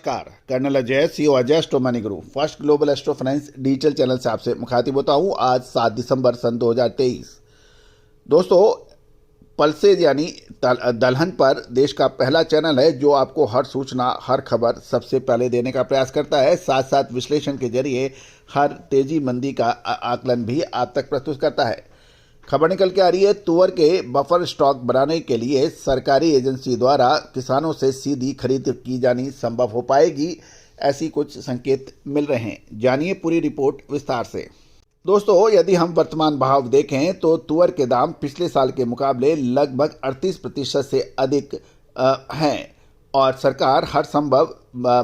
नमस्कार, colonel Ajay, CEO Ajay astro money guru, first global astro finance digital channel से आपसे मुखातिब होता हूं। आज 7 दिसंबर सन 2023। दोस्तों, पल्सेज यानी दलहन पर देश का पहला चैनल है जो आपको हर सूचना, हर खबर सबसे पहले देने का प्रयास करता है। साथ साथ विश्लेषण के जरिए हर तेजी मंदी का आकलन भी आप तक प्रस्तुत करता है। खबर निकल के आ रही है, तुअर के बफर स्टॉक बनाने के लिए सरकारी एजेंसी द्वारा किसानों से सीधी खरीद की जानी संभव हो पाएगी, ऐसी कुछ संकेत मिल रहे हैं। जानिए पूरी रिपोर्ट विस्तार से। दोस्तों, यदि हम वर्तमान भाव देखें तो तुअर के दाम पिछले साल के मुकाबले लगभग 38% से अधिक हैं और सरकार हर संभव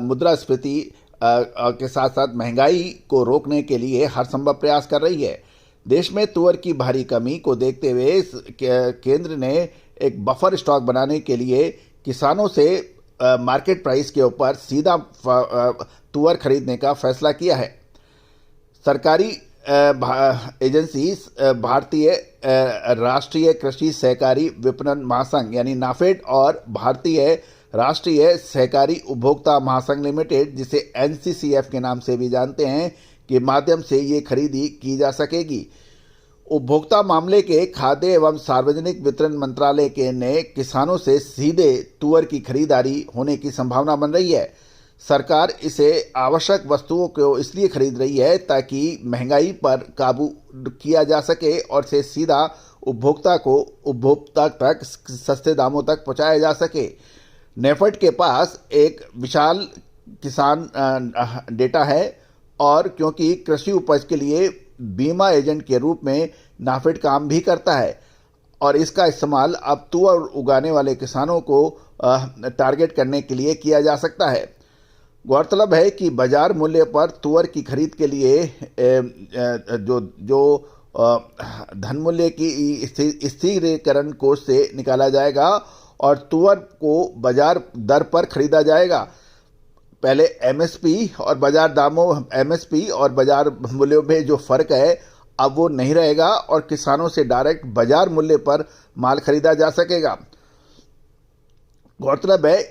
मुद्रास्फीति के साथ साथ महंगाई को रोकने के लिए हर संभव प्रयास कर रही है। देश में तुअर की भारी कमी को देखते हुए केंद्र ने एक बफर स्टॉक बनाने के लिए किसानों से मार्केट प्राइस के ऊपर सीधा तुअर खरीदने का फैसला किया है। सरकारी एजेंसी भारतीय राष्ट्रीय कृषि सहकारी विपणन महासंघ यानी नाफेड और भारतीय राष्ट्रीय सहकारी उपभोक्ता महासंघ लिमिटेड, जिसे एनसीसीएफ के नाम से भी जानते हैं, के माध्यम से ये खरीदी की जा सकेगी। उपभोक्ता मामले के खाद्य एवं सार्वजनिक वितरण मंत्रालय के ने किसानों से सीधे तुअर की खरीदारी होने की संभावना बन रही है। सरकार इसे आवश्यक वस्तुओं को इसलिए खरीद रही है ताकि महंगाई पर काबू किया जा सके और से सीधा उपभोक्ता तक सस्ते दामों तक पहुंचाया जा सके। नेफेड के पास एक विशाल किसान डेटा है और क्योंकि कृषि उपज के लिए बीमा एजेंट के रूप में नाफेड काम भी करता है और इसका इस्तेमाल अब तुअर उगाने वाले किसानों को टारगेट करने के लिए किया जा सकता है। गौरतलब है कि बाजार मूल्य पर तुअर की खरीद के लिए जो धन मूल्य की स्थिरीकरण कोष से निकाला जाएगा और तुअर को बाजार दर पर खरीदा जाएगा। पहले एमएसपी और बाजार मूल्यों में जो फर्क है अब वो नहीं रहेगा और किसानों से डायरेक्ट बाजार मूल्य पर माल खरीदा जा सकेगा। गौरतलब है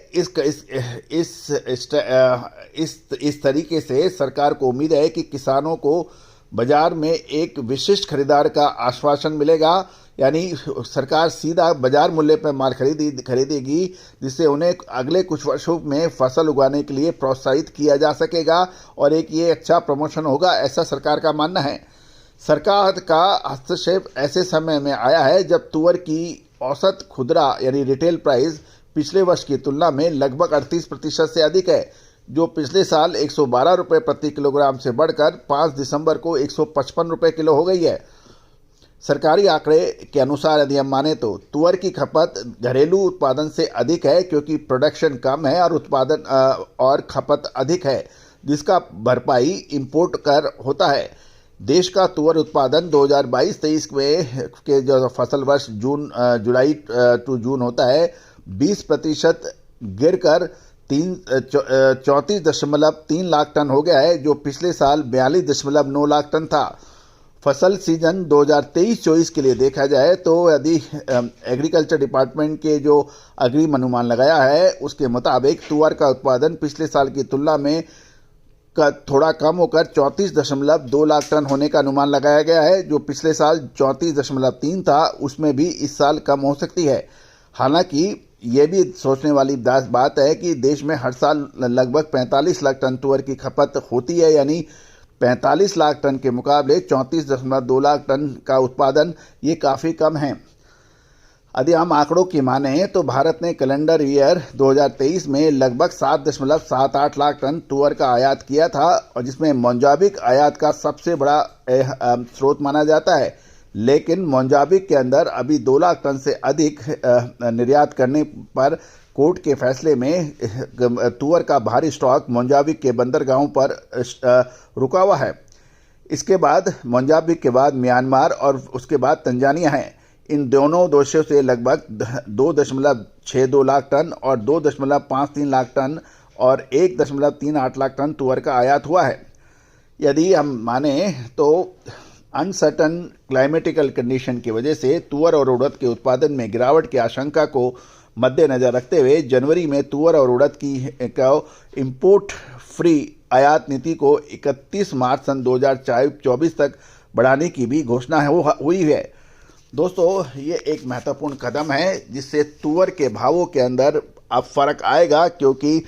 इस तरीके से सरकार को उम्मीद है कि किसानों को बाजार में एक विशिष्ट खरीदार का आश्वासन मिलेगा, यानी सरकार सीधा बाजार मूल्य पर माल खरीदेगी, जिससे उन्हें अगले कुछ वर्षों में फसल उगाने के लिए प्रोत्साहित किया जा सकेगा और एक ये अच्छा प्रमोशन होगा, ऐसा सरकार का मानना है। सरकार का हस्तक्षेप ऐसे समय में आया है जब तुअर की औसत खुदरा यानी रिटेल प्राइस पिछले वर्ष की तुलना में लगभग 38% से अधिक है, जो पिछले साल 112 रुपये प्रति किलोग्राम से बढ़कर 5 दिसंबर को 155 रुपये किलो हो गई है। सरकारी आंकड़े के अनुसार यदि हम माने तो तुअर की खपत घरेलू उत्पादन से अधिक है क्योंकि प्रोडक्शन कम है और उत्पादन और खपत अधिक है, जिसका भरपाई इंपोर्ट कर होता है। देश का तुअर उत्पादन 2022-23 में के जो फसल वर्ष जुलाई टू जून होता है 20% गिरकर 34.3 लाख टन हो गया है, जो पिछले साल 42.9 लाख टन था। फसल सीजन 2023-24 के लिए देखा जाए तो यदि एग्रीकल्चर डिपार्टमेंट के जो अग्रिम अनुमान लगाया है उसके मुताबिक तुअर का उत्पादन पिछले साल की तुलना में थोड़ा कम होकर 34.2 लाख टन होने का अनुमान लगाया गया है, जो पिछले साल 34.3 था, उसमें भी इस साल कम हो सकती है। हालांकि ये भी सोचने वाली बात है कि देश में हर साल लगभग 45 लाख टन तुअर की खपत होती है, यानी 45 लाख टन के मुकाबले 34.2 लाख टन का उत्पादन ये काफ़ी कम है। यदि हम आंकड़ों की माने तो भारत ने कैलेंडर ईयर 2023 में लगभग 7.78 लाख टन तुअर का आयात किया था और जिसमें मोजाम्बिक आयात का सबसे बड़ा स्रोत माना जाता है, लेकिन मोजाम्बिक के अंदर अभी 2 लाख टन से अधिक निर्यात करने पर कोर्ट के फैसले में तुअर का भारी स्टॉक मोजाम्बिक के बंदरगाहों पर रुका हुआ है। इसके बाद मोजाम्बिक के बाद म्यांमार और उसके बाद तंजानिया है। इन दोनों देशों से लगभग 2.62 लाख टन और 2.53 लाख टन और 1.38 लाख टन तुअर का आयात हुआ है। यदि हम माने तो अनसर्टन क्लाइमेटिकल कंडीशन की वजह से तुअर और उड़द के उत्पादन में गिरावट की आशंका को मद्देनजर रखते हुए जनवरी में तुअर और उड़द की इंपोर्ट फ्री आयात नीति को 31 मार्च सन 2024 तक बढ़ाने की भी घोषणा हुई है। दोस्तों, ये एक महत्वपूर्ण कदम है जिससे तुअर के भावों के अंदर अब फर्क आएगा, क्योंकि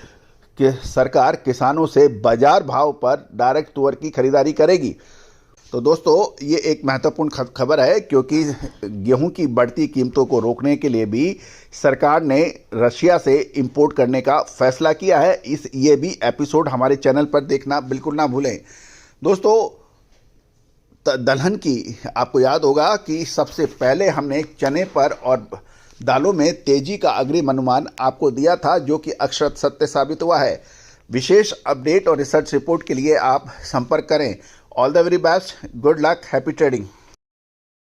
सरकार किसानों से बाजार भाव पर डायरेक्ट तुअर की खरीदारी करेगी। तो दोस्तों, ये एक महत्वपूर्ण खबर है, क्योंकि गेहूं की बढ़ती कीमतों को रोकने के लिए भी सरकार ने रशिया से इंपोर्ट करने का फैसला किया है। ये भी एपिसोड हमारे चैनल पर देखना बिल्कुल ना भूलें। दोस्तों, दलहन की आपको याद होगा कि सबसे पहले हमने चने पर और दालों में तेजी का अग्रिम अनुमान आपको दिया था, जो कि अक्षर सत्य साबित हुआ है। विशेष अपडेट और रिसर्च रिपोर्ट के लिए आप संपर्क करें। All the very best, good luck, happy trading.